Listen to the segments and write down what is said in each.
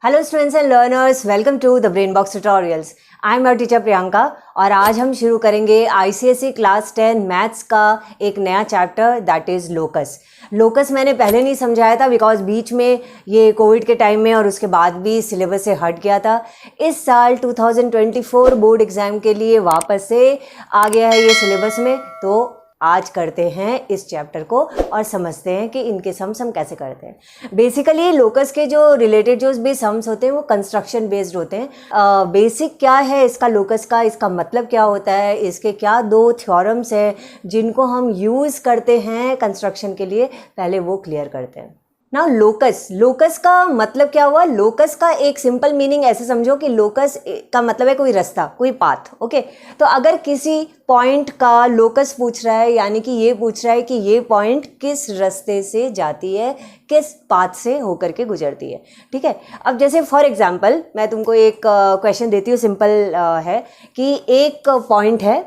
Hello students and learners, welcome to the brain box tutorials. I am your teacher Priyanka और आज हम शुरू करेंगे आईसीएसई क्लास 10 मैथ्स का एक नया chapter that is locus. Locus मैंने पहले नहीं समझाया था बिकॉज बीच में ये कोविड के टाइम में और उसके बाद भी सिलेबस से हट गया था। इस साल 2024 बोर्ड एग्ज़ाम के लिए वापस से आ गया है ये सिलेबस में, तो आज करते हैं इस चैप्टर को और समझते हैं कि इनके सम्स हम कैसे करते हैं। बेसिकली लोकस के जो रिलेटेड जो भी सम्स होते हैं वो कंस्ट्रक्शन बेस्ड होते हैं। बेसिक क्या है इसका लोकस का, इसका मतलब क्या होता है, इसके क्या दो थ्योरम्स हैं जिनको हम यूज़ करते हैं कंस्ट्रक्शन के लिए, पहले वो क्लियर करते हैं। ना लोकस का मतलब क्या हुआ। लोकस का एक सिंपल मीनिंग ऐसे समझो कि लोकस का मतलब है कोई रास्ता, कोई पाथ। ओके, तो अगर किसी पॉइंट का लोकस पूछ रहा है यानी कि ये पूछ रहा है कि ये पॉइंट किस रास्ते से जाती है, किस पाथ से होकर के गुजरती है। ठीक है, अब जैसे फॉर एग्जांपल मैं तुमको एक क्वेश्चन देती हूँ, सिंपल है कि एक पॉइंट है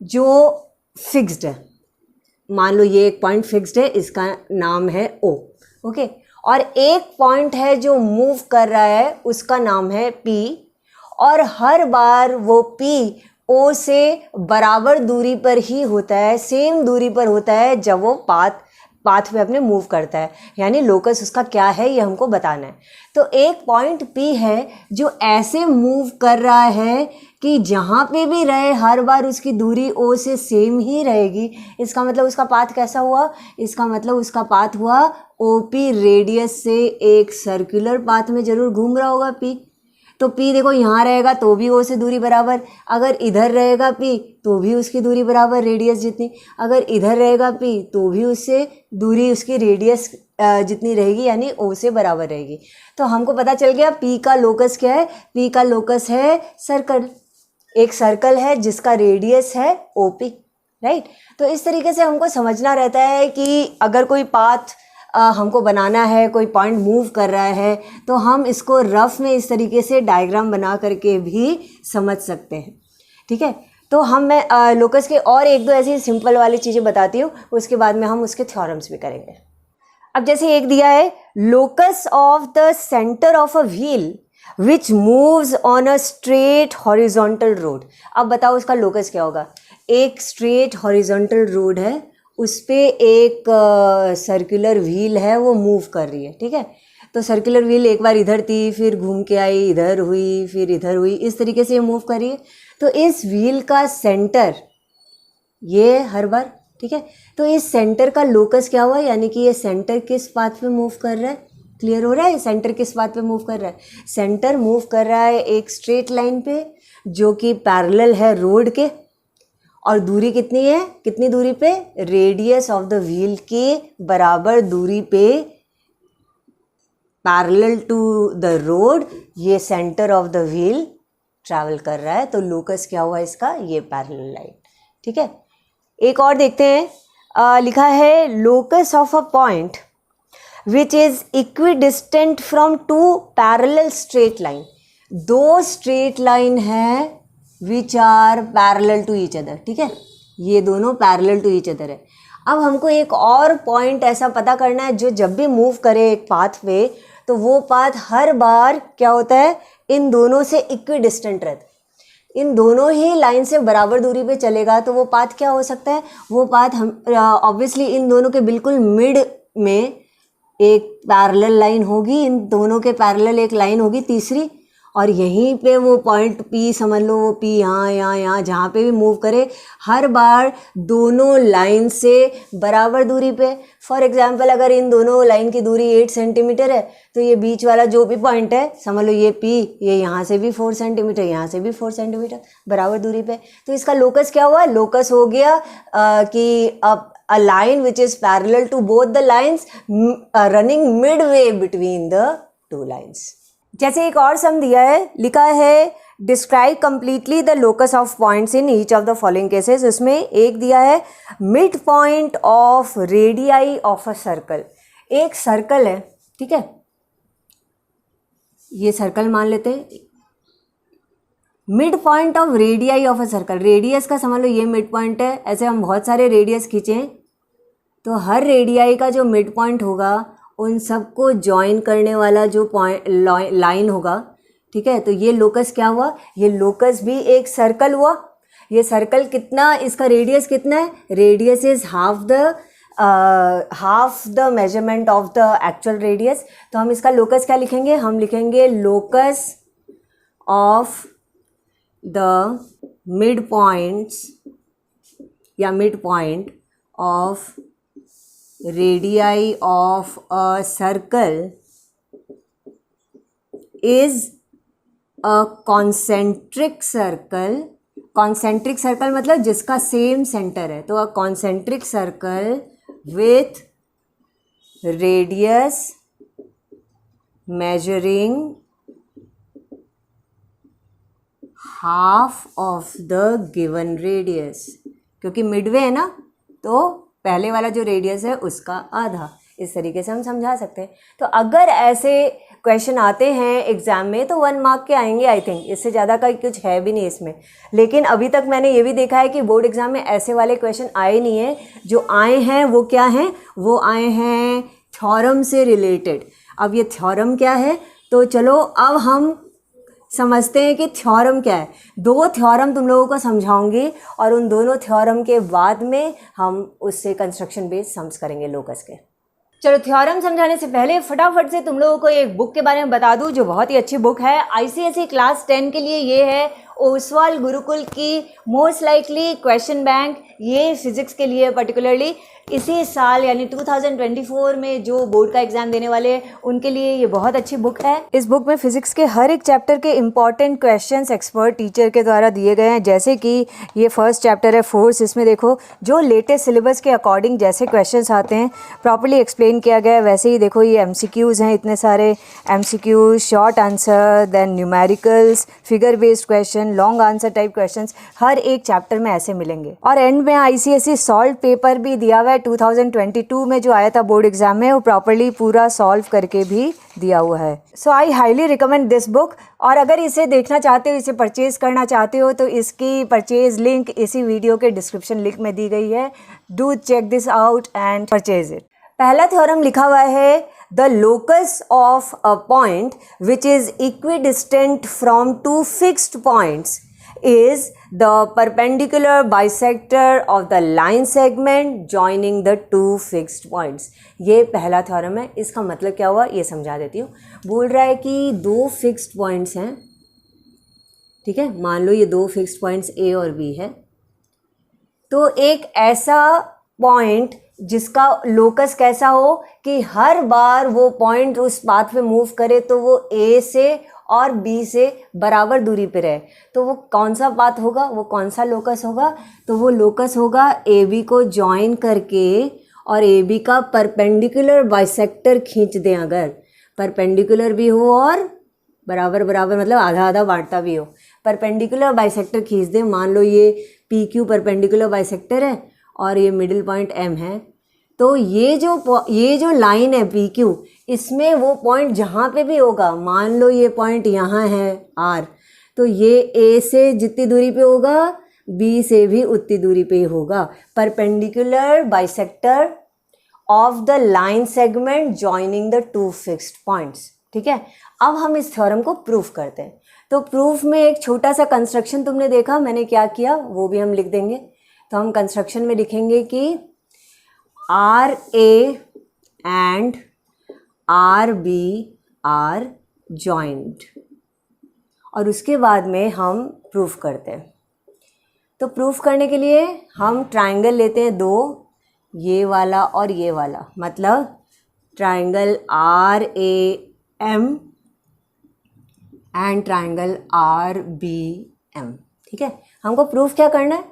जो फिक्स्ड है। मान लो ये एक पॉइंट फिक्स्ड है, इसका नाम है ओ। ओके, और एक पॉइंट है जो मूव कर रहा है, उसका नाम है पी, और हर बार वो पी ओ से बराबर दूरी पर ही होता है, सेम दूरी पर होता है जब वो पाथ पे अपने मूव करता है। यानी लोकस उसका क्या है ये हमको बताना है। तो एक पॉइंट पी है जो ऐसे मूव कर रहा है कि जहाँ पे भी रहे हर बार उसकी दूरी ओ से सेम ही रहेगी। इसका मतलब उसका पाथ कैसा हुआ, इसका मतलब उसका पाथ हुआ ओपी रेडियस से एक सर्कुलर पाथ में जरूर घूम रहा होगा पी। तो पी देखो यहाँ रहेगा तो भी ओ से दूरी बराबर, अगर इधर रहेगा पी तो भी उसकी दूरी बराबर रेडियस जितनी, अगर इधर रहेगा पी तो भी उससे दूरी उसकी रेडियस जितनी रहेगी यानी ओ से बराबर रहेगी। तो हमको पता चल गया पी का लोकस क्या है। पी का लोकस है सर्कल, एक सर्कल है जिसका रेडियस है ओपी, राइट। तो इस तरीके से हमको समझना रहता है कि अगर कोई पाथ हमको बनाना है, कोई पॉइंट मूव कर रहा है, तो हम इसको रफ में इस तरीके से डायग्राम बना करके भी समझ सकते हैं। ठीक है, तो मैं लोकस के और एक दो ऐसी सिंपल वाली चीज़ें बताती हूँ, उसके बाद में हम उसके थ्योरम्स भी करेंगे। अब जैसे एक दिया है locus of the centre of a wheel which moves on a straight horizontal road. अब बताओ उसका लोकस क्या होगा। एक स्ट्रेट हॉरिजॉन्टल रोड है, उस पर एक सर्कुलर व्हील है, वो मूव कर रही है। ठीक है, तो सर्कुलर व्हील एक बार इधर थी, फिर घूम के आई, इधर हुई, फिर इधर हुई, इस तरीके से ये मूव कर रही है। तो इस व्हील का सेंटर ये हर बार, ठीक है, तो इस सेंटर का लोकस क्या हुआ, यानी कि ये सेंटर किस पाथ पे मूव कर रहा है। क्लियर हो रहा है, सेंटर किस पाथ पे मूव कर रहा है। सेंटर मूव कर रहा है एक स्ट्रेट लाइन पे जो कि पैरेलल है रोड के, और दूरी कितनी है, कितनी दूरी पे, रेडियस ऑफ द व्हील के बराबर दूरी पे पैरेलल टू द रोड ये centre of the wheel travel कर रहा है। तो लोकस क्या हुआ इसका, ये पैरेलल लाइन। ठीक है, एक और देखते हैं। लिखा है locus of a point which is equidistant from two parallel straight line. दो स्ट्रेट लाइन है which are parallel to each other. ठीक है, ये दोनों पैरेलल टू ईच अदर है। अब हमको एक और पॉइंट ऐसा पता करना है जो जब भी मूव करे एक पाथ पे, तो वो पाथ हर बार क्या होता है, इन दोनों से इक्विडिस्टेंट रहता है, इन दोनों ही लाइन से बराबर दूरी पे चलेगा। तो वो पाथ क्या हो सकता है, वो पाथ हम ऑब्वियसली इन दोनों के बिल्कुल मिड में एक पैरेलल लाइन होगी, इन दोनों के पैरेलल एक लाइन होगी तीसरी, और यहीं पे वो पॉइंट पी समझ लो, वो पी यहाँ जहाँ पे भी मूव करे हर बार दोनों लाइन से बराबर दूरी पे। फॉर एग्जांपल अगर इन दोनों लाइन की दूरी 8 सेंटीमीटर है, तो ये बीच वाला जो भी पॉइंट है समझ लो ये पी, ये यहाँ से भी 4 सेंटीमीटर, यहाँ से भी 4 सेंटीमीटर बराबर दूरी पे। तो इसका लोकस क्या हुआ, लोकस हो गया कि अब a line which is parallel to both the lines running midway between the two lines। जैसे एक और सम दिया है, लिखा है describe completely the locus of points in each of the following cases. उसमें एक दिया है mid point of radii of a circle. एक सर्कल है, ठीक है, ये सर्कल मान लेते हैं। Mid point of radii of a circle, radius का समझ लो ये मिड पॉइंट है। ऐसे हम बहुत सारे रेडियस खींचें तो हर रेडियाई का जो मिड पॉइंट होगा उन सबको जॉइन करने वाला जो पॉइंट लाइन होगा, ठीक है। तो ये लोकस क्या हुआ, ये लोकस भी एक सर्कल हुआ। ये सर्कल कितना, इसका रेडियस कितना है, radius is half the measurement of the actual radius. तो हम इसका लोकस क्या लिखेंगे, हम लिखेंगे locus of the mid points या mid point of radii of a circle is a concentric circle. Concentric circle मतलब जिसका सेम सेंटर है, तो a concentric circle with radius measuring half of the given radius. क्योंकि midway है ना, तो पहले वाला जो रेडियस है उसका आधा। इस तरीके से हम समझा सकते हैं। तो अगर ऐसे क्वेश्चन आते हैं एग्जाम में तो 1 मार्क के आएंगे आई थिंक, इससे ज़्यादा का कुछ है भी नहीं इसमें। लेकिन अभी तक मैंने ये भी देखा है कि बोर्ड एग्जाम में ऐसे वाले क्वेश्चन आए नहीं हैं। जो आए हैं वो क्या हैं, वो आए हैं थ्योरम से रिलेटेड। अब ये थ्योरम क्या है, तो चलो अब हम समझते हैं कि थ्योरम क्या है। 2 थ्योरम तुम लोगों को समझाऊंगी और उन दोनों थ्योरम के बाद में हम उससे कंस्ट्रक्शन बेस्ड सम्स करेंगे लोकस के। चलो थ्योरम समझाने से पहले फटाफट से तुम लोगों को एक बुक के बारे में बता दूं जो बहुत ही अच्छी बुक है आईसीएसई क्लास 10 के लिए। ये है ओसवाल गुरुकुल की मोस्ट लाइकली क्वेश्चन बैंक। ये फिजिक्स के लिए पर्टिकुलरली इसी साल यानी 2024 में जो बोर्ड का एग्जाम देने वाले हैं उनके लिए ये बहुत अच्छी बुक है। इस बुक में फिजिक्स के हर एक चैप्टर के इंपॉर्टेंट क्वेश्चंस एक्सपर्ट टीचर के द्वारा दिए गए हैं। जैसे कि ये फर्स्ट चैप्टर है फोर्स, इसमें देखो जो लेटेस्ट सिलेबस के अकॉर्डिंग जैसे क्वेश्चंस आते हैं प्रॉपर्ली एक्सप्लेन किया गया है। वैसे ही देखो ये एमसीक्यूज़ हैं, इतने सारे MCQs, short answer, then numericals, figure based question, long answer type questions हर एक चैप्टर में ऐसे मिलेंगे। और एंड में आईसीएसई सॉल्व पेपर भी दिया हुआ है 2022 में जो आया था बोर्ड एग्जाम में, वो प्रॉपर्ली पूरा सॉल्व करके भी दिया हुआ है। So I highly recommend this book. और अगर इसे देखना चाहते हो, इसे परचेज करना चाहते हो, तो इसकी परचेज लिंक इसी वीडियो के डिस्क्रिप्शन लिंक में दी गई है। Do check this out and purchase it. पहला थ्योरम लिखा हुआ है the locus of a point which is equidistant from 2 fixed points is the perpendicular bisector of the line segment joining the 2 fixed points। ये पहला theorem है। इसका मतलब क्या हुआ ये समझा देती हूँ। बोल रहा है कि 2 फिक्स्ड पॉइंट्स हैं, ठीक है। मान लो ये 2 फिक्स्ड पॉइंट्स ए और बी है। तो एक ऐसा पॉइंट जिसका लोकस कैसा हो कि हर बार वो पॉइंट उस पाथ पे मूव करे तो वो ए से और बी से बराबर दूरी पे रहे, तो वो कौन सा पाथ होगा, वो कौन सा लोकस होगा, तो वो लोकस होगा ए बी को ज्वाइन करके और ए बी का परपेंडिकुलर बाइसेक्टर खींच दें। अगर परपेंडिकुलर भी हो और बराबर बराबर मतलब आधा आधा बांटता भी हो, परपेंडिकुलर बाइसेक्टर खींच दें। मान लो ये पी क्यू परपेंडिकुलर बाइसेक्टर है और ये मिडिल पॉइंट एम है। तो ये जो लाइन है पी क्यू, इसमें वो पॉइंट जहाँ पे भी होगा, मान लो ये पॉइंट यहाँ है आर, तो ये ए से जितनी दूरी पे होगा बी से भी उतनी दूरी पे ही होगा। Perpendicular bisector of the line segment joining the 2 fixed points, ठीक है। अब हम इस थ्योरम को प्रूफ करते हैं। तो प्रूफ में एक छोटा सा कंस्ट्रक्शन तुमने देखा, मैंने क्या किया वो भी हम लिख देंगे। तो हम कंस्ट्रक्शन में लिखेंगे कि R A and R B are joined, और उसके बाद में हम प्रूफ करते हैं। तो प्रूफ करने के लिए हम ट्राइंगल लेते हैं 2, ये वाला और ये वाला, मतलब triangle R A M and triangle R B M, ठीक है। हमको प्रूफ क्या करना है,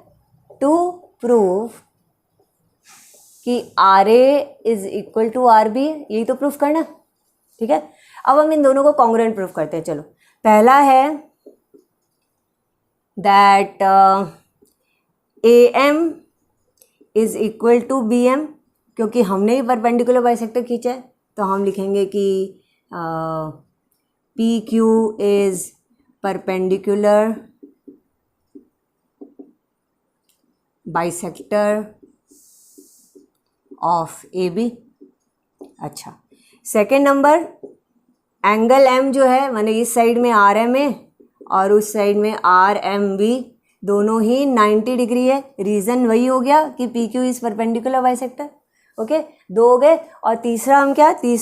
टू प्रूफ कि R A is equal to R B, यही तो प्रूफ करना, ठीक है। अब हम इन दोनों को कॉन्ग्रुएंट प्रूफ करते हैं। चलो पहला है that A M is equal to B M, क्योंकि हमने ही परपेंडिकुलर बाइसेक्टर खींचा है, तो हम लिखेंगे कि P Q is perpendicular bisector of A B. अच्छा, सेकेंड नंबर, एंगल एम जो है माने इस साइड में आर एम है और उस साइड में आर एम बी, दोनों ही 90 डिग्री है। रीज़न वही हो गया कि P Q is perpendicular bisector. Okay, दो हो गए। और तीसरा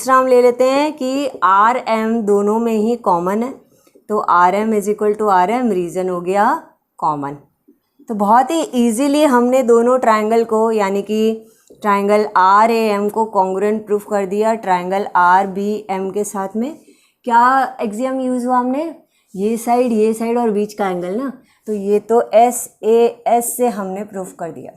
हम ले लेते हैं कि आर एम दोनों में ही कॉमन है, तो R M is equal to R M, reason हो गया कॉमन। तो बहुत ही ईजीली हमने दोनों ट्राइंगल को यानी कि ट्राइंगल आर ए एम को कॉन्ग्रुएंट प्रूफ कर दिया ट्राइंगल आर बी एम के साथ में। क्या एक्सियम यूज़ हुआ हमने, ये साइड और बीच का एंगल ना, तो ये तो एस ए एस से हमने प्रूफ कर दिया।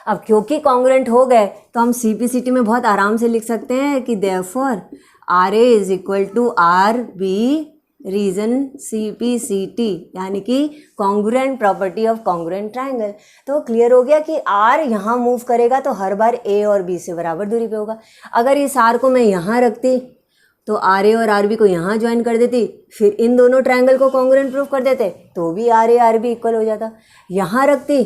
अब क्योंकि कॉन्ग्रुएंट हो गए तो हम CPCT में बहुत आराम से लिख सकते हैं कि therefore R A is equal to R B reason CPCT, यानी कि congruent property of congruent triangle. तो क्लियर हो गया कि R यहाँ मूव करेगा तो हर बार A और B से बराबर दूरी पे होगा। अगर इस R को मैं यहाँ रखती तो RA और RB को यहाँ ज्वाइन कर देती, फिर इन दोनों ट्राइंगल को कॉन्ग्रुएंट प्रूफ कर देते तो भी RA RB इक्वल हो जाता। यहाँ रखती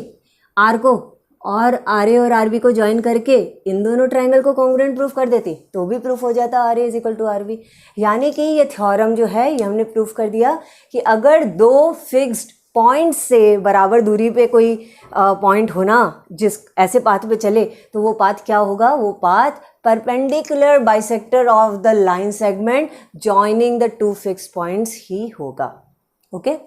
R को और RA और RB को ज्वाइन करके इन दोनों ट्राइंगल को कॉन्ग्रुएंट प्रूफ कर देती तो भी प्रूफ हो जाता RA is equal to RB। यानी कि ये थ्योरम जो है ये हमने प्रूफ कर दिया कि अगर दो फिक्स्ड पॉइंट से बराबर दूरी पे कोई पॉइंट होना जिस ऐसे पाथ पे चले तो वो पाथ क्या होगा, वो path perpendicular bisector of the line segment joining the two fixed points ही होगा। ओके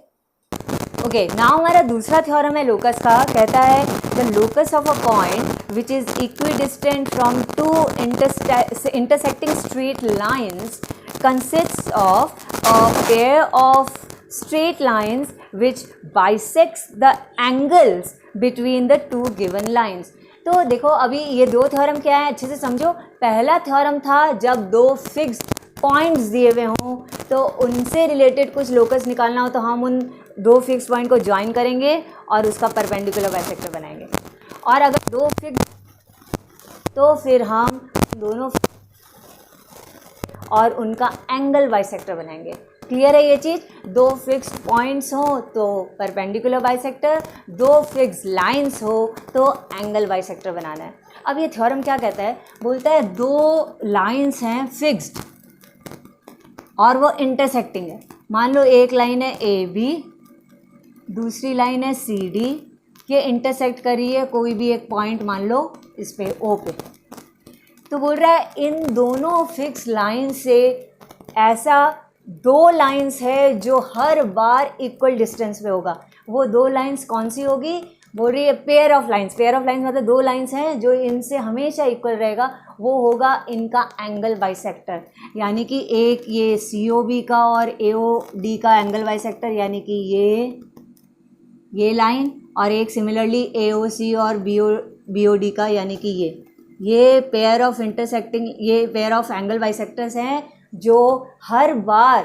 ओके, नाउ हमारा दूसरा थ्योरम है लोकस का। कहता है the locus of a point which is equidistant from two intersecting straight lines consists of a pair of straight lines which bisects the angles between the two given lines। तो देखो अभी ये दो theorem क्या है अच्छे से समझो। पहला थ्योरम था जब दो फिक्स्ड पॉइंट्स दिए हुए हों तो उनसे रिलेटेड कुछ लोकस निकालना हो तो हम उन दो फिक्स पॉइंट को ज्वाइन करेंगे और उसका परपेंडिकुलर बाइसेक्टर बनाएंगे। और अगर दो फिक्स तो फिर हम दोनों और उनका एंगल बाइसेक्टर बनाएंगे। क्लियर है ये चीज़। दो फिक्स्ड पॉइंट्स हो तो परपेंडिकुलर बाइसेक्टर, दो फिक्स्ड लाइंस हो तो एंगल बाइसेक्टर बनाना है। अब ये थ्योरम क्या कहता है, बोलता है दो लाइंस हैं फिक्स्ड और वो इंटरसेक्टिंग है। मान लो एक लाइन है AB, दूसरी लाइन है CD, ये इंटरसेक्ट कर रही है कोई भी एक पॉइंट, मान लो इस पे O पे। तो बोल रहा है इन दोनों फिक्स लाइन से ऐसा दो लाइंस है जो हर बार इक्वल डिस्टेंस पे होगा। वो दो लाइंस कौन सी होगी, बोल रही है pair of lines. Pair of lines मतलब दो लाइंस हैं जो इनसे हमेशा इक्वल रहेगा, वो होगा इनका एंगल बाइसेक्टर। यानी कि एक ये COB का और AOD का एंगल बाइसेक्टर, यानी कि ये लाइन, और एक सिमिलरली AOC और BOD का, यानी कि ये पेयर ऑफ इंटरसेक्टिंग, ये पेयर ऑफ एंगल बाइसेक्टर्स हैं जो हर बार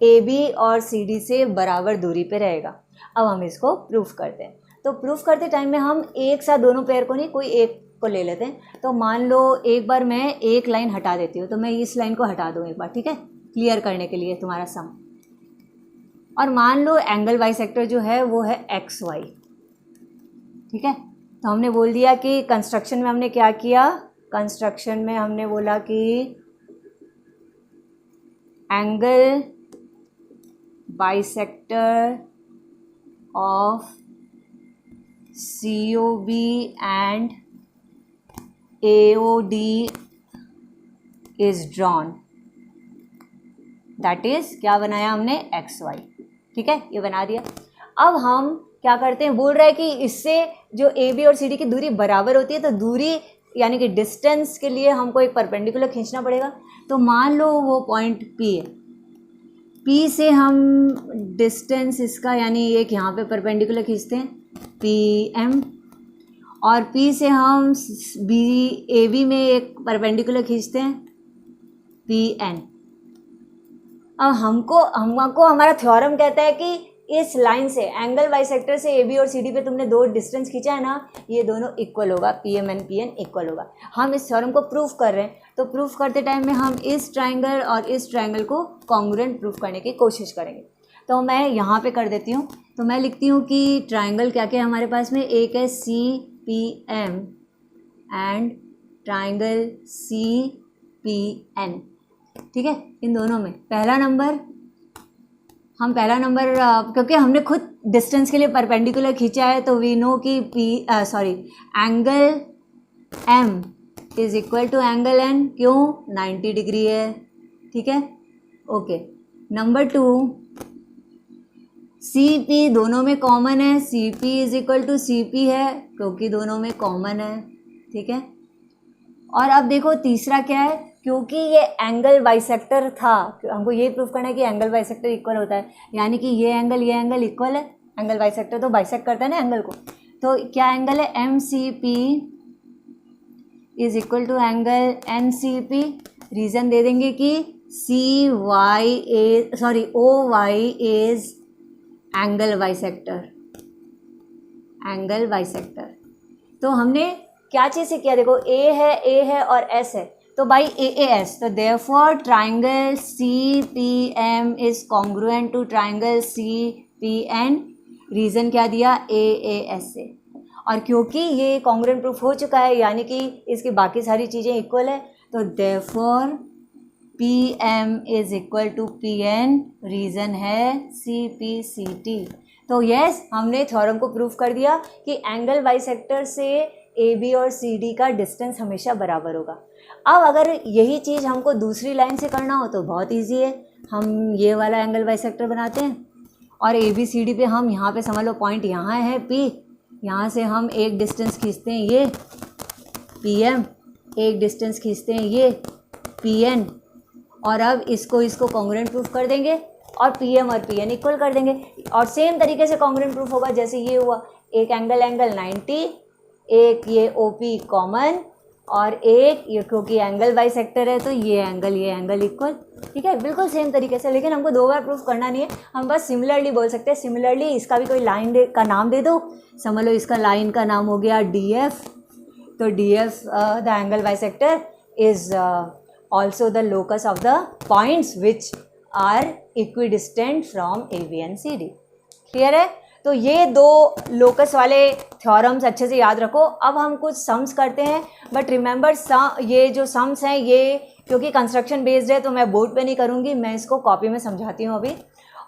AB और CD से बराबर दूरी पे रहेगा। अब हम इसको प्रूफ करते हैं। तो प्रूफ करते टाइम में हम एक साथ दोनों पेयर को नहीं, कोई एक को ले लेते हैं। तो मान लो एक बार मैं एक लाइन हटा देती हूँ, तो मैं इस लाइन को हटा दूँ एक बार, ठीक है, क्लियर करने के लिए तुम्हारा सम। और मान लो एंगल बाइसेक्टर जो है वो है XY, ठीक है। तो हमने बोल दिया कि कंस्ट्रक्शन में हमने क्या किया, कंस्ट्रक्शन में हमने बोला कि angle bisector of COB and AOD is drawn, that is क्या बनाया हमने, XY, ठीक है, ये बना दिया। अब हम क्या करते हैं, बोल रहा है कि इससे जो AB और CD की दूरी बराबर होती है, तो दूरी यानी कि डिस्टेंस के लिए हमको एक परपेंडिकुलर खींचना पड़ेगा। तो मान लो वो पॉइंट P है, P से हम डिस्टेंस इसका यानी एक यहाँ पे परपेंडिकुलर खींचते हैं PM, और P से हम AB में एक परपेंडिकुलर खींचते हैं PN। अब हमको हमारा थ्योरम कहता है कि इस लाइन से एंगल बाइसेक्टर से AB और CD पे तुमने दो डिस्टेंस खींचा है ना, ये दोनों इक्वल होगा, PM एंड PN इक्वल होगा। हम इस थ्योरम को प्रूफ कर रहे हैं, तो प्रूफ करते टाइम में हम इस ट्राइंगल और इस ट्राइंगल को कॉन्ग्रुएंट प्रूफ करने की कोशिश करेंगे। तो मैं यहाँ पे कर देती हूँ। तो मैं लिखती हूँ कि ट्राइंगल क्या क्या है हमारे पास में, एक है CPM and triangle CPN PN, ठीक है। इन दोनों में पहला नंबर क्योंकि हमने खुद डिस्टेंस के लिए परपेंडिकुलर खींचा है तो वी नो कि angle M is equal to angle N, क्यों? 90 डिग्री है, ठीक है, ओके। नंबर 2, CP दोनों में कॉमन है, CP is equal to CP है क्योंकि दोनों में कॉमन है, ठीक है। और अब देखो तीसरा क्या है, क्योंकि ये एंगल बाइसेक्टर था, हमको ये प्रूफ करना है कि एंगल बाइसेक्टर इक्वल होता है, यानी कि ये एंगल इक्वल है। एंगल बाइसेक्टर तो बाइसेक्ट करता है ना एंगल को, तो क्या एंगल है? MCP is equal to angle NCP। Reason दे देंगे कि OY इज एंगल बाइसेक्टर। तो हमने क्या चीज़ से किया, देखो A है और S है, तो बाई AAS, तो therefore triangle CPM is congruent to triangle CPN। Reason क्या दिया? AAS से। और क्योंकि ये कॉन्ग्रुएंट प्रूफ हो चुका है, यानी कि इसकी बाकी सारी चीज़ें इक्वल है, तो therefore PM is equal to PN। Reason है CPCT। तो यस, हमने थ्योरम को प्रूफ कर दिया कि एंगल बाइसेक्टर से AB और CD का डिस्टेंस हमेशा बराबर होगा। अब अगर यही चीज़ हमको दूसरी लाइन से करना हो तो बहुत इजी है, हम ये वाला एंगल बाइसेक्टर बनाते हैं और ABCD पे हम यहाँ पे समझ लो पॉइंट यहाँ है P, यहाँ से हम एक डिस्टेंस खींचते हैं ये PM, एक डिस्टेंस खींचते हैं ये PN, और अब इसको कॉन्ग्रुएंट प्रूफ कर देंगे और PM और PN इक्वल कर देंगे। और सेम तरीके से कॉन्ग्रुएंट प्रूफ होगा जैसे ये हुआ, एक एंगल 90, एक ये OP कॉमन, और एक ये क्योंकि एंगल बाइसेक्टर है तो ये एंगल इक्वल, ठीक है, बिल्कुल सेम तरीके से। लेकिन हमको 2 बार प्रूफ करना नहीं है, हम बस सिमिलरली बोल सकते हैं। सिमिलरली इसका भी कोई लाइन का नाम दे दो, समझ लो इसका लाइन का नाम हो गया DF, तो DF the angle bisector is also the locus of the points which are equidistant from AB and CD। Clear है? तो ये 2 लोकस वाले थ्योरम्स अच्छे से याद रखो। अब हम कुछ सम्स करते हैं, बट रिमेंबर ये जो सम्स हैं ये क्योंकि कंस्ट्रक्शन बेस्ड है तो मैं बोर्ड पे नहीं करूँगी, मैं इसको कॉपी में समझाती हूँ अभी।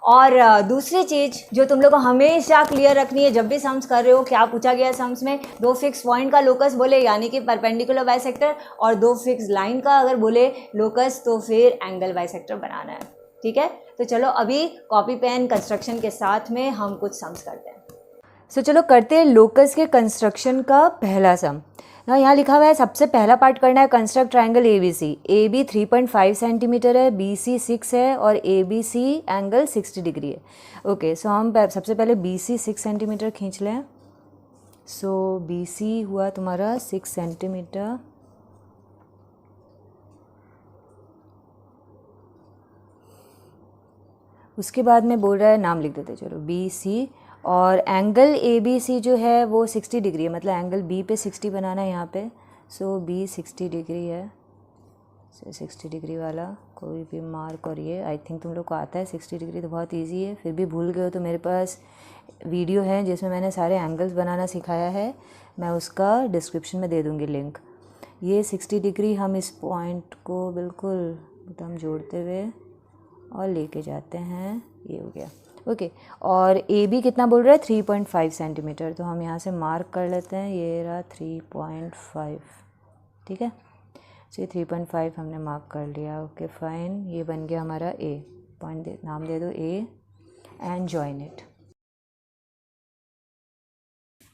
और दूसरी चीज़ जो तुम लोग को हमेशा क्लियर रखनी है जब भी सम्स कर रहे हो, क्या पूछा गया सम्स में, 2 फिक्स पॉइंट का लोकस बोले यानी कि परपेंडिकुलर बाइसेक्टर, और 2 फिक्स लाइन का अगर बोले लोकस तो फिर एंगल बाइसेक्टर बनाना है, ठीक है। तो चलो अभी कॉपी पेन कंस्ट्रक्शन के साथ में हम कुछ सम्स करते हैं। सो चलो करते हैं लोकस के कंस्ट्रक्शन का पहला सम। ना यहाँ लिखा हुआ है सबसे पहला पार्ट करना है, construct triangle ABC। AB 3.5 centimetre है, BC 6 है और ABC एंगल 60 डिग्री है। ओके, सो हम सबसे पहले BC 6 सेंटीमीटर खींच लें। सो BC हुआ तुम्हारा 6 सेंटीमीटर। उसके बाद में बोल रहा है, नाम लिख देते चलो BC, और एंगल ABC जो है वो 60 डिग्री है, मतलब एंगल B पे 60 बनाना है यहाँ पे। सो B 60 डिग्री है, 60 डिग्री वाला कोई भी मार्क। और ये आई थिंक तुम लोग को आता है 60 डिग्री, तो बहुत इजी है। फिर भी भूल गए हो तो मेरे पास वीडियो है जिसमें मैंने सारे एंगल्स बनाना सिखाया है, मैं उसका डिस्क्रिप्शन में दे दूँगी लिंक। ये 60 डिग्री हम इस पॉइंट को बिल्कुल एकदम जोड़ते हुए और लेके जाते हैं, ये हो गया। ओके, और AB कितना बोल रहा है? 3.5 सेंटीमीटर, तो हम यहाँ से मार्क कर लेते हैं, ये रहा 3.5, ठीक है। सो ये 3.5 हमने मार्क कर लिया। ओके फाइन, ये बन गया हमारा A पॉइंट, नाम दे दो A and join it.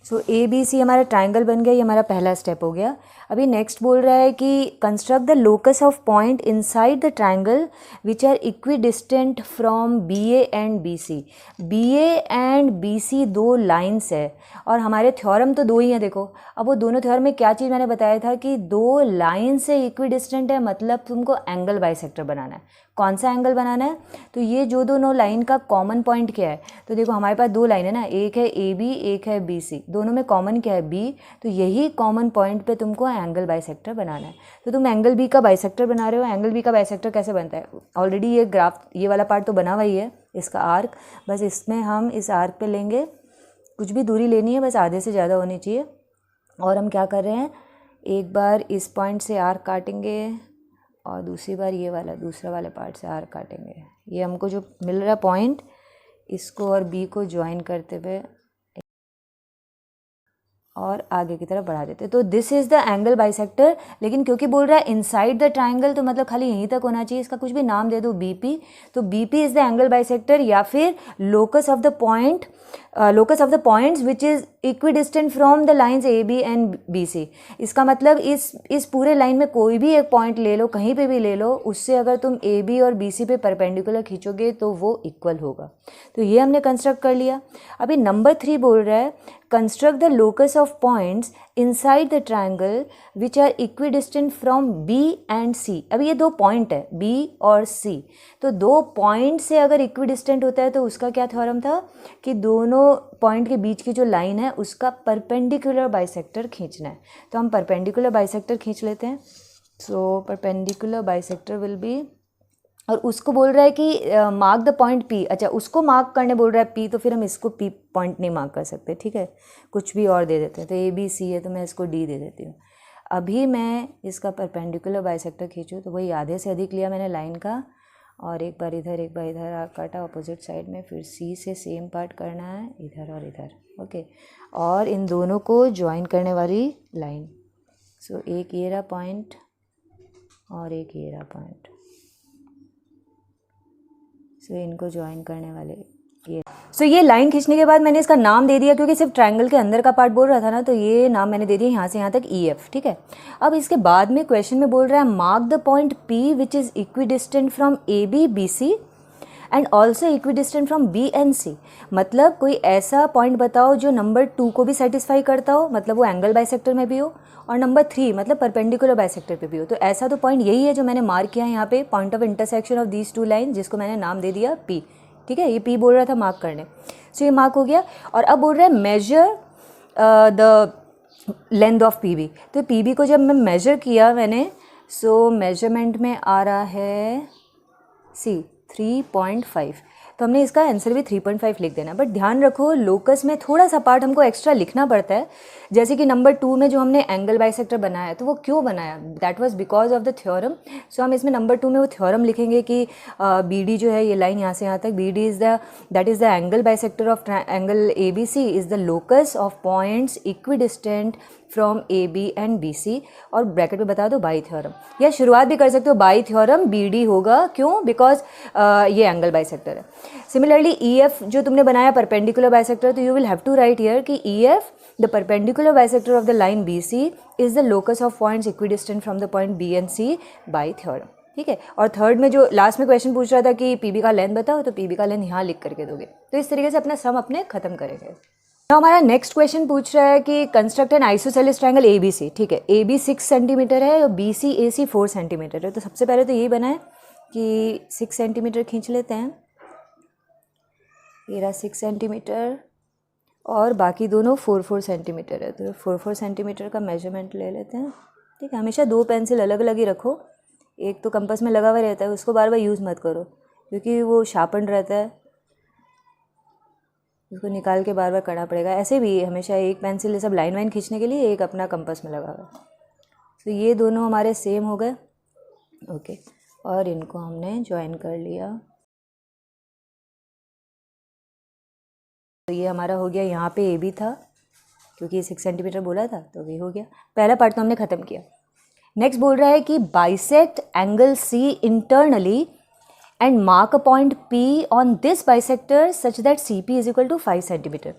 So ABC हमारा ट्राइंगल बन गया, ये हमारा पहला स्टेप हो गया। अभी नेक्स्ट बोल रहा है कि construct the locus of point inside the triangle which are equidistant from BA and BC। BA and BC 2 lines है और हमारे थ्योरम तो 2 ही हैं। देखो अब वो दोनों थ्योरम में क्या चीज़ मैंने बताया था कि 2 लाइन से इक्विडिस्टेंट है, मतलब तुमको एंगल बाइसेक्टर बनाना है। कौन सा एंगल बनाना है? तो ये जो दोनों लाइन का कॉमन पॉइंट क्या है, तो देखो हमारे पास 2 लाइन है ना, एक है AB एक है BC, दोनों में कॉमन क्या है? B, तो यही कॉमन पॉइंट पे तुमको एंगल बाइसेक्टर बनाना है। तो तुम एंगल B का बाइसेक्टर बना रहे हो। एंगल B का बाइसेक्टर कैसे बनता है? ऑलरेडी ये ग्राफ, ये वाला पार्ट तो बना हुआ ही है, इसका आर्क, बस इसमें हम इस आर्क पे लेंगे, कुछ भी दूरी लेनी है, बस आधे से ज़्यादा होनी चाहिए। और हम क्या कर रहे हैं, एक बार इस पॉइंट से आर्क काटेंगे, और दूसरी बार ये वाला दूसरा वाले पार्ट से आर्क काटेंगे। ये हमको जो मिल रहा पॉइंट, इसको और बी को ज्वाइन करते हुए और आगे की तरफ बढ़ा देते हैं। तो this is the angle bisector. लेकिन क्योंकि बोल रहा है इनसाइड द ट्राइंगल, तो मतलब खाली यहीं तक होना चाहिए, इसका कुछ भी नाम दे दो बीपी। तो BP is the angle bisector या फिर locus of the point, locus of the points which is equidistant from the lines A B and B C. इसका मतलब इस पूरे लाइन में कोई भी एक पॉइंट ले लो, कहीं पे भी ले लो, उससे अगर तुम ए बी और बी सी पे परपेंडिकुलर खींचोगे तो वो इक्वल होगा। तो ये हमने कंस्ट्रक्ट कर लिया। अभी नंबर 3 बोल रहा है construct the locus of points inside the triangle which are equidistant from B and C. अभी ये 2 पॉइंट है बी और सी, तो 2 पॉइंट से अगर इक्विडिस्टेंट होता है तो उसका क्या थ्योरम था कि दोनों पॉइंट के बीच की जो लाइन है उसका परपेंडिकुलर बाइसेक्टर खींचना है। तो हम परपेंडिकुलर बाइसेक्टर खींच लेते हैं। So perpendicular bisector will be, और उसको बोल रहा है कि मार्क द पॉइंट पी। अच्छा, उसको मार्क करने बोल रहा है पी, तो फिर हम इसको पी पॉइंट नहीं मार्क कर सकते, ठीक है, कुछ भी और दे देते हैं। तो ए बी सी है तो मैं इसको डी दे देती हूँ। अभी मैं इसका परपेंडिकुलर बाइसेक्टर खींचूँ तो वही आधे से अधिक लिया मैंने लाइन का, और एक बार इधर आर्क काटा ऑपोजिट साइड में, फिर सी से सेम पार्ट करना है इधर और इधर, ओके, और इन दोनों को ज्वाइन करने वाली लाइन। सो एक ये रहा पॉइंट और एक ये रहा पॉइंट, सो इनको ज्वाइन करने वाले ये। सो ये लाइन खींचने के बाद मैंने इसका नाम दे दिया, क्योंकि सिर्फ ट्रायंगल के अंदर का पार्ट बोल रहा था ना, तो ये नाम मैंने दे दिया यहाँ से यहाँ तक ई एफ, ठीक है। अब इसके बाद में क्वेश्चन में बोल रहा है mark the point P which is equidistant from A B B C and also equidistant from B and C. मतलब कोई ऐसा पॉइंट बताओ जो नंबर 2 को भी सेटिस्फाई करता हो, मतलब वो एंगल बाइसेक्टर में भी हो, और नंबर 3 मतलब परपेंडिकुलर बाइसेक्टर पे भी हो। तो ऐसा तो पॉइंट यही है जो मैंने मार्क किया है यहाँ पे, point of intersection of these 2 line, जिसको मैंने नाम दे दिया पी, ठीक है। ये पी बोल रहा था मार्क करने, सो ये मार्क हो गया। और अब बोल रहा है measure the length of P B. तो पी बी को जब मैं मेजर किया मैंने, सो मेजरमेंट में आ रहा है सी 3.5, तो हमने इसका आंसर भी 3.5 लिख देना। बट ध्यान रखो लोकस में थोड़ा सा पार्ट हमको एक्स्ट्रा लिखना पड़ता है, जैसे कि नंबर 2 में जो हमने एंगल बाइसेक्टर बनाया, तो वो क्यों बनाया, that was because of the theorem. So हम इसमें नंबर 2 में वो थ्योरम लिखेंगे कि बी डी जो है, ये लाइन यहाँ से यहाँ तक, B D is the that is the angle bisector of angle A B C is the locus of points equidistant from A B and B C, और ब्रैकेट में बता दो बाई थ्योरम, या शुरुआत भी कर सकते हो बाई थ्योरम बी डी होगा, क्यों, बिकॉज ये एंगल बाइसेक्टर है। सिमिलरली ई एफ जो तुमने बनाया परपेंडिकुलर बाइसेक्टर, तो you will have to write here कि E F the perpendicular bisector of the line B C is the locus of points equidistant from the point B and C by theorem, ठीक है। और third में जो last में question पूछ रहा था कि पी बी का लेंथ बताओ, तो पी बी का लेंथ यहाँ लिख करके दोगे। तो इस तरीके से अपना सम अपने खत्म करेंगे। तो हमारा नेक्स्ट क्वेश्चन पूछ रहा है कि construct an isosceles triangle A B C, ठीक है। ए बी 6 सेंटीमीटर है और बी सी ए सी 4 सेंटीमीटर है। तो सबसे पहले तो यही बना है कि 6 सेंटीमीटर खींच लेते हैं, ये रहा 6 सेंटीमीटर, और बाकी दोनों 4 सेंटीमीटर है। तो 4 सेंटीमीटर का मेजरमेंट ले लेते हैं, ठीक है। हमेशा 2 पेंसिल अलग अलग ही रखो, एक तो कंपास में लगा हुआ रहता है, उसको बार बार यूज़ मत करो क्योंकि वो शार्पन रहता है, उसको निकाल के बार बार करना पड़ेगा। ऐसे भी हमेशा एक पेंसिल सब लाइन वाइन खींचने के लिए, एक अपना कंपास में लगा हुआ है। तो ये दोनों हमारे सेम हो गए, ओके, और इनको हमने ज्वाइन कर लिया। तो ये हमारा हो गया, यहाँ पे ए बी था क्योंकि 6 सेंटीमीटर बोला था, तो ये हो गया। पहला पार्ट तो हमने ख़त्म किया। नेक्स्ट बोल रहा है कि bisect angle C internally and mark a point P on this bisector such that CP is equal to 5 centimetre.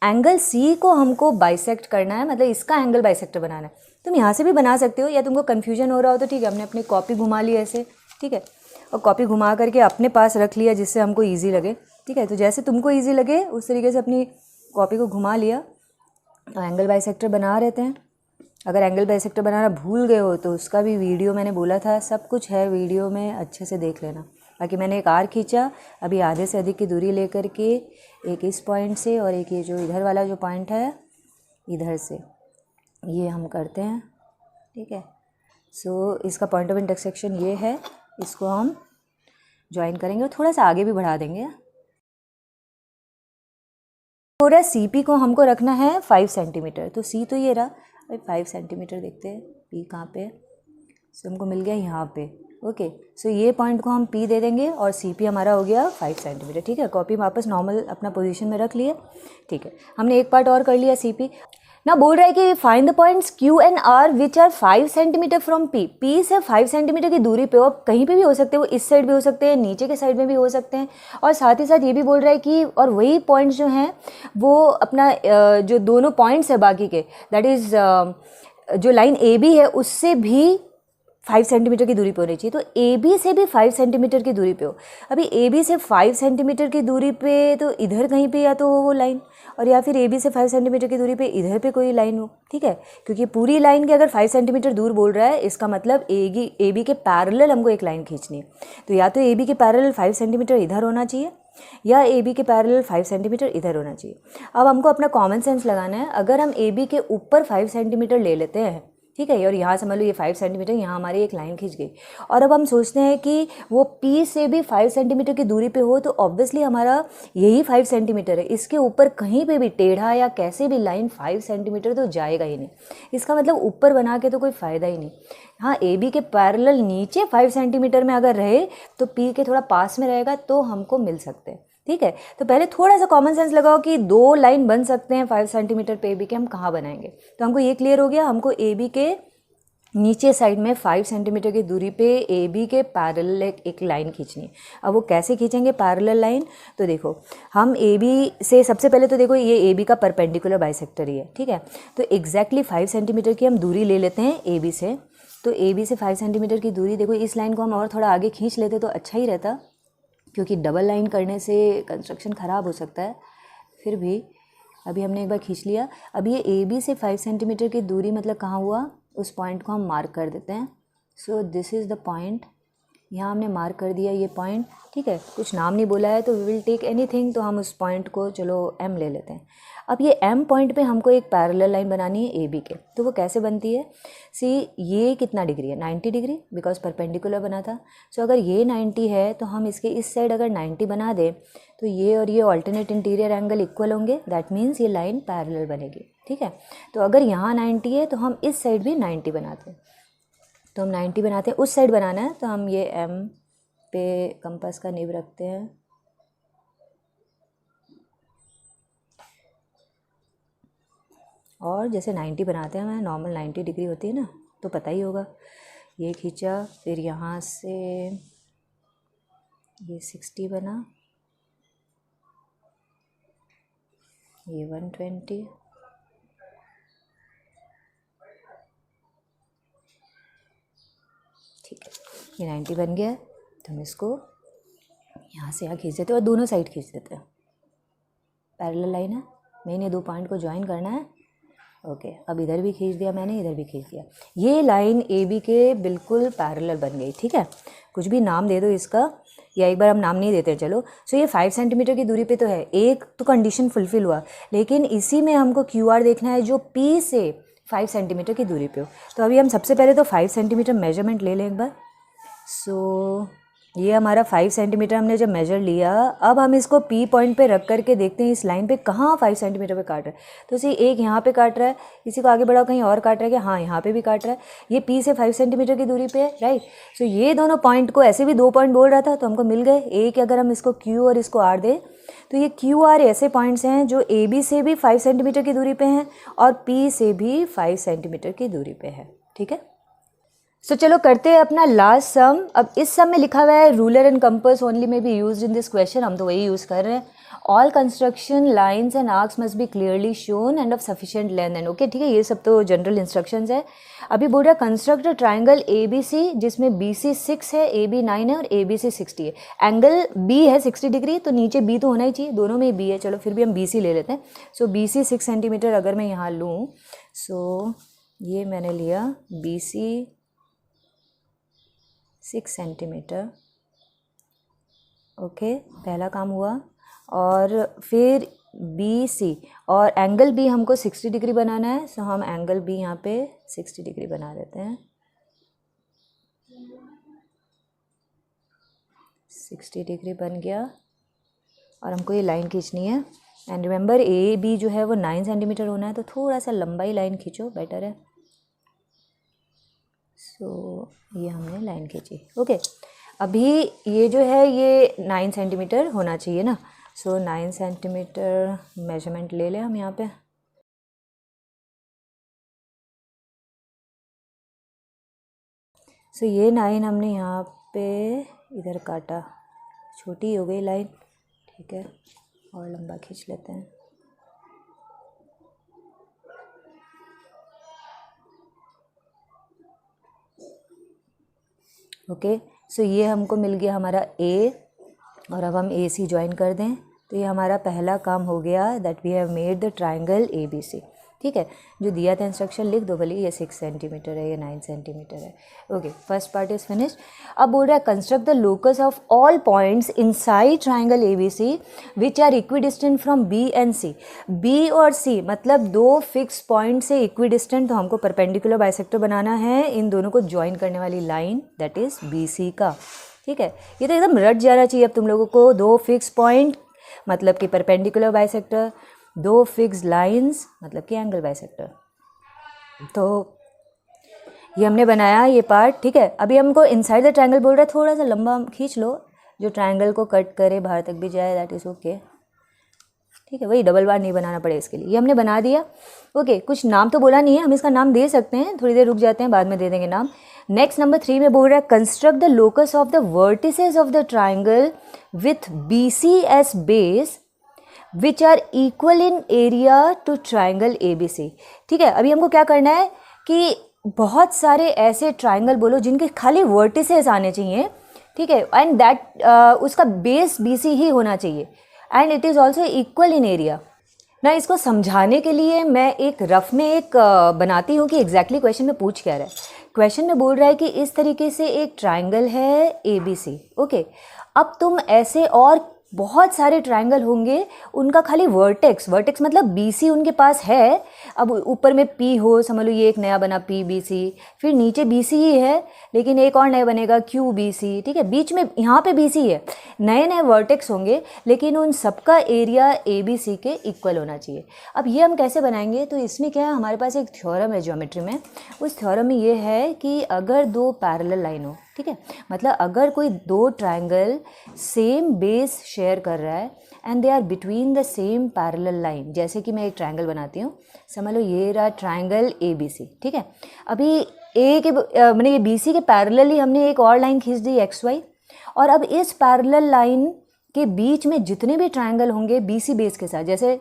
Angle C को हमको बाइसेक्ट करना है, मतलब इसका एंगल बाइसेक्टर बनाना है। तुम यहाँ से भी बना सकते हो, या तुमको कन्फ्यूजन हो रहा हो तो ठीक है, हमने अपनी कॉपी घुमा ली ऐसे, ठीक है, और कॉपी घुमा करके अपने पास रख लिया जिससे हमको ईजी लगे, ठीक है। तो जैसे तुमको ईजी लगे उस तरीके से अपनी कॉपी को घुमा लिया और एंगल बाइसेक्टर बना रहते हैं। अगर एंगल बाइसेक्टर बनाना भूल गए हो तो उसका भी वीडियो मैंने बोला था, सब कुछ है वीडियो में, अच्छे से देख लेना। बाकी मैंने एक आर्क खींचा, अभी आधे से अधिक की दूरी लेकर के, एक इस पॉइंट से और एक ये जो इधर वाला जो पॉइंट है इधर से, ये हम करते हैं, ठीक है। सो इसका पॉइंट ऑफ इंटरसेक्शन ये है, इसको हम ज्वाइन करेंगे और थोड़ा सा आगे भी बढ़ा देंगे। पूरा CP को हमको रखना है 5 सेंटीमीटर, तो C तो ये रहा, भाई 5 सेंटीमीटर देखते हैं, P कहाँ पे, सो हमको मिल गया यहाँ पे। ओके, सो ये पॉइंट को हम P दे देंगे और CP हमारा हो गया 5 सेंटीमीटर। ठीक है, कॉपी वापस नॉर्मल अपना पोजीशन में रख लिए। ठीक है, हमने एक पार्ट और कर लिया CP। ना बोल रहा है कि find the points Q and R which are 5 centimetre from P। P से 5 सेंटीमीटर की दूरी पे हो, अब कहीं पे भी हो सकते हैं, वो इस साइड भी हो सकते हैं, नीचे के साइड में भी हो सकते हैं। और साथ ही साथ ये भी बोल रहा है कि और वही पॉइंट्स जो हैं वो अपना जो दोनों पॉइंट्स है बाकी के, दैट इज़ जो लाइन AB है उससे भी 5 सेंटीमीटर की दूरी पे होनी चाहिए। तो AB से भी 5 सेंटीमीटर की दूरी पे हो। अभी AB से 5 सेंटीमीटर की दूरी पे तो इधर कहीं पे या तो हो वो लाइन, और या फिर AB से 5 सेंटीमीटर की दूरी पे इधर पे कोई लाइन हो। ठीक है, क्योंकि पूरी लाइन के अगर 5 सेंटीमीटर दूर बोल रहा है, इसका मतलब AB के पैरेलल हमको एक लाइन खींचनी है। तो या तो AB के पैरेलल 5 सेंटीमीटर इधर होना चाहिए या AB के पैरेलल 5 सेंटीमीटर इधर होना चाहिए। अब हमको अपना कॉमन सेंस लगाना है। अगर हम AB के ऊपर 5 सेंटीमीटर ले लेते हैं, ठीक है, और यहाँ समझ लो ये 5 सेंटीमीटर, यहाँ हमारी एक लाइन खींच गई, और अब हम सोचते हैं कि वो P से भी 5 सेंटीमीटर की दूरी पे हो, तो ऑब्वियसली हमारा यही 5 सेंटीमीटर है। इसके ऊपर कहीं पे भी टेढ़ा या कैसे भी लाइन 5 सेंटीमीटर तो जाएगा ही नहीं। इसका मतलब ऊपर बना के तो कोई फ़ायदा ही नहीं। हाँ, AB के पैरेलल नीचे 5 सेंटीमीटर में अगर रहे तो P के थोड़ा पास में रहेगा तो हमको मिल सकते हैं। ठीक है, तो पहले थोड़ा सा कॉमन सेंस लगाओ कि दो लाइन बन सकते हैं 5 सेंटीमीटर पे AB के, हम कहाँ बनाएंगे। तो हमको ये क्लियर हो गया, हमको AB के नीचे साइड में 5 सेंटीमीटर की दूरी पे AB के पैरेलल एक लाइन खींचनी है। अब वो कैसे खींचेंगे पैरेलल लाइन, तो देखो हम AB से सबसे पहले तो देखो ये AB का परपेंडिकुलर बाइसेक्टर ही है। ठीक है, तो एग्जैक्टली 5 सेंटीमीटर की हम दूरी ले लेते हैं AB से। तो AB से 5 सेंटीमीटर की दूरी, देखो इस लाइन को हम और थोड़ा आगे खींच लेते तो अच्छा ही रहता, क्योंकि डबल लाइन करने से कंस्ट्रक्शन ख़राब हो सकता है। फिर भी अभी हमने एक बार खींच लिया। अब ये AB से 5 सेंटीमीटर की दूरी मतलब कहाँ हुआ, उस पॉइंट को हम मार्क कर देते हैं। So this is the point, यहाँ हमने मार्क कर दिया ये पॉइंट। ठीक है, कुछ नाम नहीं बोला है तो वी विल टेक एनीथिंग, तो हम उस पॉइंट को चलो M ले लेते हैं। अब ये M पॉइंट पे हमको एक पैरेलल लाइन बनानी है AB के, तो वो कैसे बनती है, सी ये कितना डिग्री है, 90 डिग्री, बिकॉज परपेंडिकुलर बना था। सो अगर ये 90 है तो हम इसके इस साइड अगर 90 बना दें तो ये और ये ऑल्टरनेट इंटीरियर एंगल इक्वल होंगे, दैट मीन्स ये लाइन पैरेलल बनेगी। ठीक है, तो अगर यहाँ 90 है तो हम इस साइड भी 90 बनाते हैं, तो हम 90 बनाते हैं, उस साइड बनाना है तो हम ये M पे कंपास का निब रखते हैं। और जैसे 90 बनाते हैं, हमें नॉर्मल 90 डिग्री होती है ना, तो पता ही होगा। ये खींचा, फिर यहाँ से ये 60 बना, ये 120, ठीक है, ये 90 बन गया। तो हम इसको यहाँ से यहाँ खींच देते हैं और दोनों साइड खींच देते हैं। पैरेलल लाइन है, मेन ये दो पॉइंट को ज्वाइन करना है। ओके, अब इधर भी खींच दिया मैंने, इधर भी खींच दिया। ये लाइन AB के बिल्कुल पैरेलल बन गई। ठीक है, कुछ भी नाम दे दो इसका, या एक बार हम नाम नहीं देते चलो। सो ये 5 सेंटीमीटर की दूरी पे तो है, एक तो कंडीशन फुलफिल हुआ, लेकिन इसी में हमको QR देखना है जो P से 5 सेंटीमीटर की दूरी पे हो। तो अभी हम सबसे पहले तो 5 सेंटीमीटर मेजरमेंट ले लें एक बार। सो ये हमारा 5 सेंटीमीटर हमने जब मेजर लिया, अब हम इसको P पॉइंट पे रख करके देखते हैं इस लाइन पे कहाँ 5 सेंटीमीटर पे काट रहा है। तो इसी एक यहाँ पे काट रहा है, इसी को आगे बढ़ाओ कहीं और काट रहा है कि हाँ यहाँ पे भी काट रहा है। ये P से 5 सेंटीमीटर की दूरी पे है, राइट। सो ये दोनों पॉइंट को, ऐसे भी दो पॉइंट बोल रहा था तो हमको मिल गए। एक अगर हम इसको Q और इसको R दे, तो ये QR ऐसे पॉइंट्स हैं जो AB से भी 5 सेंटीमीटर की दूरी पे हैं और P से भी 5 सेंटीमीटर की दूरी पे है। ठीक है, सो चलो करते हैं अपना लास्ट सम। अब इस सम में लिखा हुआ है रूलर एंड कंपास ओनली में be used in this question, हम तो वही यूज़ कर रहे हैं। All construction lines and arcs must be clearly shown end of sufficient length and okay. ठीक है, ये सब तो जनरल इंस्ट्रक्शंस है। अभी बोल रहा है कंस्ट्रक्ट ट्राइंगल ABC जिसमें BC 6 है, AB 9 है और ABC 60 है। एंगल B है 60 डिग्री, तो नीचे B तो होना ही चाहिए, दोनों में B है। चलो फिर भी हम BC ले लेते हैं। सो BC 6 सेंटीमीटर अगर मैं यहाँ लूँ, सो ये मैंने लिया BC 6 सेंटीमीटर। ओके, पहला काम हुआ। और फिर BC और एंगल B हमको 60 डिग्री बनाना है, सो हम एंगल B यहाँ पे 60 डिग्री बना देते हैं। 60 डिग्री बन गया और हमको ये लाइन खींचनी है। एंड रिमेंबर AB जो है वो 9 सेंटीमीटर होना है, तो थोड़ा सा लंबाई लाइन खींचो, बेटर है। सो ये हमने लाइन खींची। ओके, अभी ये जो है ये 9 सेंटीमीटर होना चाहिए ना। सो 9 सेंटीमीटर मेजरमेंट ले लें हम यहाँ पे। सो ये 9 हमने यहाँ पे इधर काटा, छोटी हो गई लाइन, ठीक है, और लंबा खींच लेते हैं। ओके, सो ये हमको मिल गया हमारा ए, और अब हम ए सी ज्वाइन कर दें तो ये हमारा पहला काम हो गया, that we have made the triangle A B C. ठीक है, जो दिया था इंस्ट्रक्शन लिख दो, भले ये 6 सेंटीमीटर है, ये 9 सेंटीमीटर है। Okay, first part is finished. अब बोल रहा है construct the locus of all points inside triangle A B C which are equidistant from B and C. B और सी मतलब दो फिक्स पॉइंट से इक्विडिस्टेंट, तो हमको परपेंडिकुलर बाइसेक्टर बनाना है इन दोनों को ज्वाइन करने वाली line, that is B C का। ठीक है, ये तो एकदम रट जाना चाहिए अब तुम लोगों को। दो फिक्स पॉइंट मतलब कि परपेंडिकुलर बाइसेक्टर, दो फिक्स लाइंस मतलब कि एंगल बाइसेक्टर। तो ये हमने बनाया ये पार्ट। ठीक है, अभी हमको इनसाइड द ट्रायंगल बोल रहा है, थोड़ा सा लंबा खींच लो जो ट्रायंगल को कट करे, बाहर तक भी जाए, दैट इज़ ओके। ठीक है, वही डबल बार नहीं बनाना पड़े इसके लिए, ये हमने बना दिया। ओके, कुछ नाम तो बोला नहीं है, हम इसका नाम दे सकते हैं, थोड़ी देर रुक जाते हैं, बाद में दे देंगे नाम। नेक्स्ट नंबर 3 में बोल रहा है construct the locus of the vertices of the triangle with B C as base which are equal in area to triangle A B C. ठीक है, अभी हमको क्या करना है कि बहुत सारे ऐसे ट्राइंगल बोलो जिनके खाली वर्टिसेस आने चाहिए। ठीक है, एंड दैट उसका बेस बी सी ही होना चाहिए, and it is also equal in area ना। इसको समझाने के लिए मैं एक रफ में एक बनाती हूँ कि एग्जैक्टली क्वेश्चन में पूछ क्या रहा है। क्वेश्चन में बोल रहा है कि इस तरीके से एक ट्राइंगल है ए बी सी। ओके, अब तुम ऐसे और बहुत सारे ट्राइंगल होंगे, उनका खाली वर्टेक्स मतलब बी सी उनके पास है। अब ऊपर में पी हो, समझ लो ये एक नया बना पी बी सी, फिर नीचे बी सी ही है लेकिन एक और नया बनेगा क्यू बी सी। ठीक है, बीच में यहाँ पे बी सी है, नए नए वर्टेक्स होंगे लेकिन उन सबका एरिया ए बी सी के इक्वल होना चाहिए। अब ये हम कैसे बनाएंगे, तो इसमें क्या है, हमारे पास एक थ्योरम है ज्योमेट्री में। उस थ्योरम में ये है कि अगर दो पैरेलल लाइन हो, ठीक है, मतलब अगर कोई दो ट्राइंगल सेम बेस शेयर कर रहा है and they are between the same parallel line, जैसे कि मैं एक ट्राइंगल बनाती हूँ, समझ लो ये रहा ट्राइंगल ए बी सी। ठीक है, अभी ए के मैंने ये बी सी के पैरेलल ही हमने एक और लाइन खींच दी एक्स वाई, और अब इस पैरेलल लाइन के बीच में जितने भी ट्राइंगल होंगे बी सी बेस के साथ, जैसे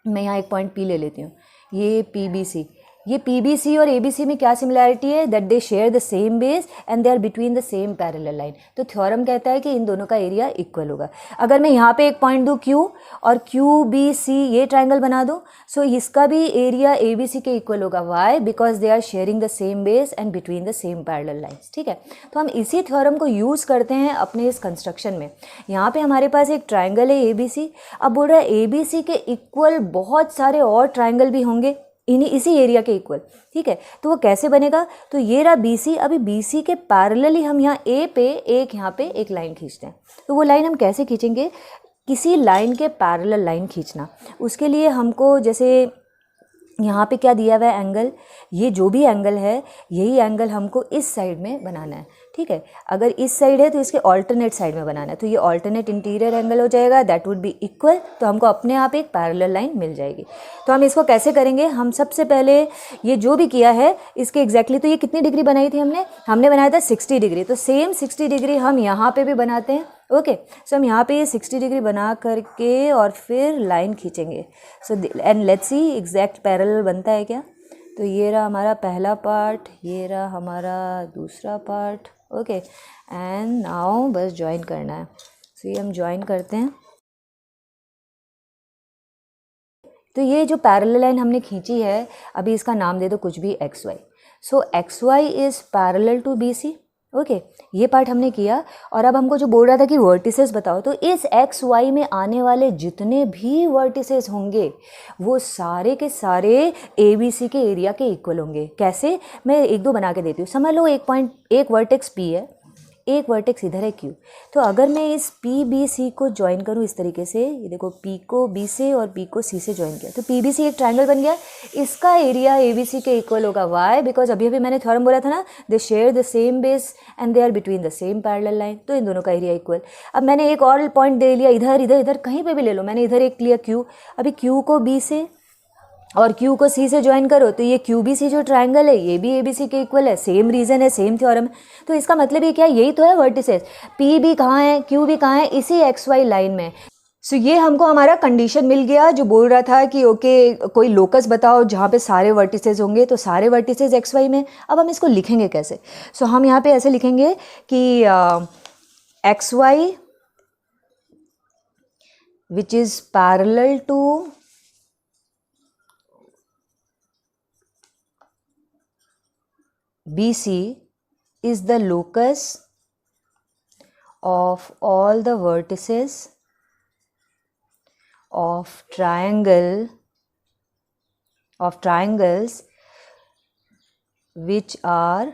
मैं यहाँ एक पॉइंट पी ले लेती हूँ, ये पी बी सी, ये पी बी सी और ए बी सी में क्या सिमिलैरिटी है, that they share the same base and they are between the same parallel line. तो थ्योरम कहता है कि इन दोनों का एरिया इक्वल होगा। अगर मैं यहाँ पे एक पॉइंट दूँ क्यू और क्यू बी सी ये ट्राइंगल बना दूँ, सो इसका भी एरिया ए बी सी के इक्वल होगा। Why? Because they are sharing the same base and between the same parallel lines. ठीक है, तो हम इसी थ्योरम को यूज़ करते हैं अपने इस कंस्ट्रक्शन में। यहाँ पे हमारे पास एक ट्राइंगल है ए बी सी, अब बोल रहा है ए बी सी के इक्वल बहुत सारे और ट्राइंगल भी होंगे इसी एरिया के इक्वल। ठीक है, तो वो कैसे बनेगा, तो ये रहा बी सी, अभी बी सी के पैरेलली हम यहाँ ए पे एक यहाँ पे एक लाइन खींचते हैं। तो वो लाइन हम कैसे खींचेंगे, किसी लाइन के पैरेलल लाइन खींचना, उसके लिए हमको जैसे यहाँ पे क्या दिया हुआ है एंगल, ये जो भी एंगल है यही एंगल हमको इस साइड में बनाना है। ठीक है, अगर इस साइड है तो इसके ऑल्टरनेट साइड में बनाना है, तो ये ऑल्टरनेट इंटीरियर एंगल हो जाएगा, दैट वुड बी इक्वल, तो हमको अपने आप एक पैरेलल लाइन मिल जाएगी। तो हम इसको कैसे करेंगे, हम सबसे पहले ये जो भी किया है इसके एग्जैक्टली, तो ये कितनी डिग्री बनाई थी हमने बनाया था 60 डिग्री, तो सेम 60 डिग्री हम यहाँ पे भी बनाते हैं। ओके, सो हम यहाँ पे ये 60 डिग्री बना करके और फिर लाइन खींचेंगे। So and let's see exact parallel बनता है क्या। तो ये रहा हमारा पहला पार्ट, ये रहा हमारा दूसरा पार्ट। ओके, एंड नाउ बस ज्वाइन करना है। सो ये हम ज्वाइन करते हैं। तो ये जो पैरेलल लाइन हमने खींची है, अभी इसका नाम दे दो कुछ भी X Y. So X Y is parallel to B C. Okay, ये पार्ट हमने किया, और अब हमको जो बोल रहा था कि वर्टिसेस बताओ, तो इस एक्स वाई में आने वाले जितने भी वर्टिसेस होंगे वो सारे के सारे ए बी सी के एरिया के इक्वल होंगे। कैसे, मैं एक दो बना के देती हूँ। समझ लो एक वर्टेक्स पी है, एक वर्टेक्स इधर है Q। तो अगर मैं इस PBC को ज्वाइन करूँ इस तरीके से, ये देखो P को B से और P को C से ज्वाइन किया तो PBC एक ट्रायंगल बन गया। इसका एरिया ABC के इक्वल होगा। वाई? बिकॉज अभी अभी मैंने थ्योरम बोला था ना, they share the same base and they are between the same parallel line, तो इन दोनों का एरिया इक्वल। अब मैंने एक और पॉइंट दे लिया, इधर इधर इधर कहीं पे भी ले लो, मैंने इधर एक लिया Q। अभी Q को B से और Q को C से ज्वाइन करो तो ये QBC जो ट्रायंगल है ये भी ABC के इक्वल है। सेम रीजन है, सेम थ्योरम। तो इसका मतलब ये क्या है, यही तो है वर्टिसेस। PB कहाँ है, QB कहाँ है, इसी XY लाइन में। सो ये हमको हमारा कंडीशन मिल गया जो बोल रहा था कि ओके कोई लोकस बताओ जहाँ पे सारे वर्टिसेस होंगे, तो सारे वर्टिसेस XY में। अब हम इसको लिखेंगे कैसे? सो हम यहाँ पे ऐसे लिखेंगे कि XY which is parallel to BC is the locus of all the vertices of triangles which are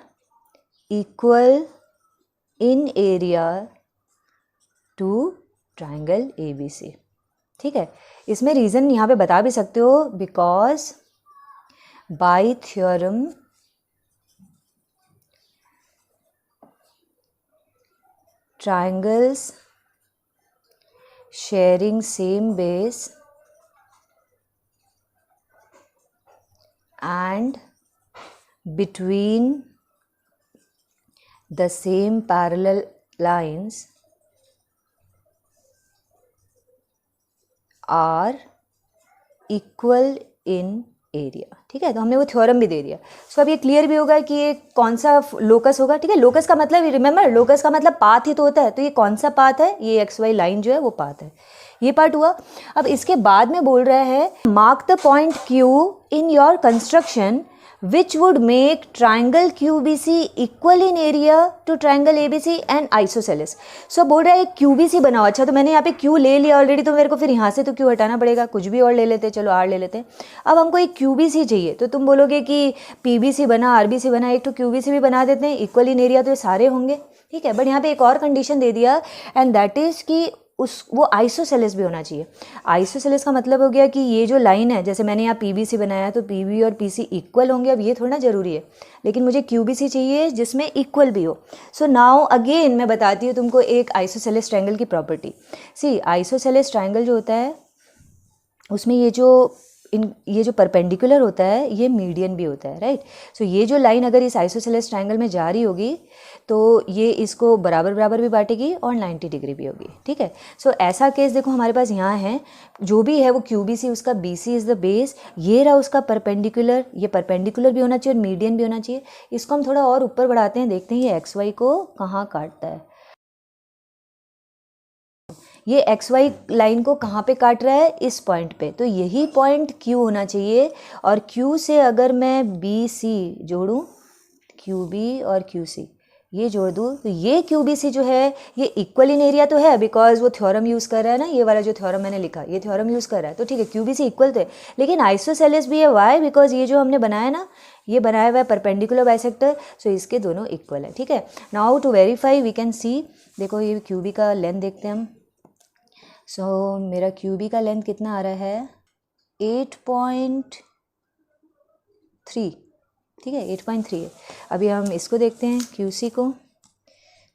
equal in area to triangle ABC। ठीक है, इसमें रीज़न यहाँ पे बता भी सकते हो, because by theorem triangles sharing same base and between the same parallel lines are equal in area. ठीक है, तो हमने वो थ्योरम भी दे दिया। सो अब ये क्लियर भी होगा कि ये कौन सा लोकस होगा। ठीक है, लोकस का मतलब रिमेंबर, लोकस का मतलब पाथ ही तो होता है। तो ये कौन सा पाथ है, ये XY लाइन जो है वो पाथ है। ये पार्ट हुआ। अब इसके बाद में बोल रहा है mark the point Q in your construction which would make triangle QBC equal in area to triangle ABC and isosceles। सो बोल रहा है QBC बनाओ। अच्छा, तो मैंने यहाँ पे Q ले लिया ऑलरेडी, तो मेरे को फिर यहाँ से तो Q हटाना पड़ेगा। कुछ भी और ले लेते, चलो R ले लेते हैं। अब हमको एक QBC चाहिए, तो तुम बोलोगे कि PBC बना, RBC बना, एक तो QBC भी बना देते हैं, इक्वल इन एरिया तो ये सारे होंगे। ठीक है, बट यहाँ पे एक और कंडीशन दे दिया, एंड दैट इज़ कि वो आइसोसेलेस भी होना चाहिए। आइसोसेलेस का मतलब हो गया कि ये जो लाइन है, जैसे मैंने यहाँ PBC बनाया तो PB और PC इक्वल होंगे। अब ये थोड़ा जरूरी है, लेकिन मुझे QBC चाहिए जिसमें इक्वल भी हो। सो नाउ अगेन मैं बताती हूँ तुमको एक आइसोसेलेस ट्रायंगल की प्रॉपर्टी। सी, आइसोसेलेस ट्रायंगल जो होता है उसमें ये जो परपेंडिकुलर होता है ये मीडियन भी होता है, राइट। सो ये जो लाइन अगर इस आइसोसेलेस ट्रायंगल में जा रही होगी तो ये इसको बराबर बराबर भी बांटेगी और 90 डिग्री भी होगी। ठीक है, सो ऐसा केस देखो हमारे पास यहाँ है, जो भी है वो QBC, उसका BC इज़ द बेस, ये रहा उसका परपेंडिकुलर, ये परपेंडिकुलर भी होना चाहिए और मीडियन भी होना चाहिए। इसको हम थोड़ा और ऊपर बढ़ाते हैं, देखते हैं ये XY को कहाँ काटता है। ये XY लाइन को कहाँ पे काट रहा है, इस पॉइंट पे। तो यही पॉइंट Q होना चाहिए, और Q से अगर मैं BC जोड़ूँ, QB और QC ये जोड़ दूँ, तो ये QBC जो है ये इक्वल इन एरिया तो है, बिकॉज वो थ्योरम यूज़ कर रहा है ना, ये वाला जो थ्योरम मैंने लिखा ये थ्योरम यूज़ कर रहा है। तो ठीक है, QBC इक्वल तो है, लेकिन आइसोसेलेस भी है। वाई? बिकॉज ये जो हमने बनाया ना, ये बनाया हुआ है परपेंडिकुलर बाइसेक्टर, सो इसके दोनों इक्वल है। ठीक है, now to verify we can see, देखो ये QB का लेंथ देखते हैं हम। सो मेरा QB का लेंथ कितना आ रहा है, 8.3। ठीक है, 8.3 है। अभी हम इसको देखते हैं QC को।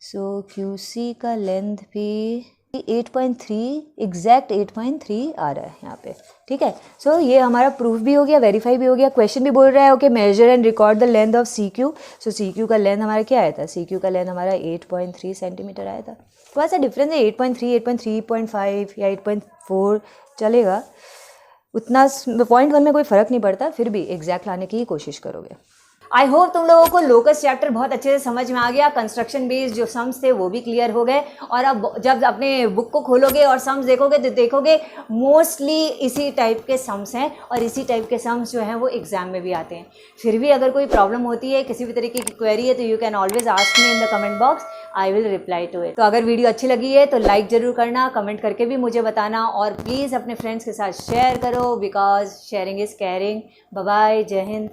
सो QC का लेंथ भी 8.3, एग्जैक्ट 8.3 आ रहा है यहाँ पे। ठीक है, सो ये हमारा प्रूफ भी हो गया, वेरीफाई भी हो गया। क्वेश्चन भी बोल रहा है okay measure and record the length of CQ। सो CQ का लेंथ हमारा क्या आया था, CQ का लेंथ हमारा 8.3 सेंटीमीटर आया था। थोड़ा सा डिफरेंस है, 8.3, 8.3.5 या 8.4 चलेगा, उतना पॉइंट 1 में कोई फ़र्क नहीं पड़ता, फिर भी एग्जैक्ट लाने की ही कोशिश करोगे। आई होप तुम लोगों को लोकस चैप्टर बहुत अच्छे से समझ में आ गया। कंस्ट्रक्शन बेस्ड जो सम्स थे वो भी क्लियर हो गए, और अब जब अपने बुक को खोलोगे और सम्स देखोगे तो देखोगे मोस्टली इसी टाइप के सम्स हैं, और इसी टाइप के सम्स जो हैं वो एग्जाम में भी आते हैं। फिर भी अगर कोई प्रॉब्लम होती है, किसी भी तरीके की क्वेरी है, तो you can always ask me in the comment box, I will reply to it. तो अगर वीडियो अच्छी लगी है तो लाइक ज़रूर करना, कमेंट करके भी मुझे बताना, और प्लीज़ अपने फ्रेंड्स के साथ शेयर करो, because sharing is caring. Bye bye, जय हिंद।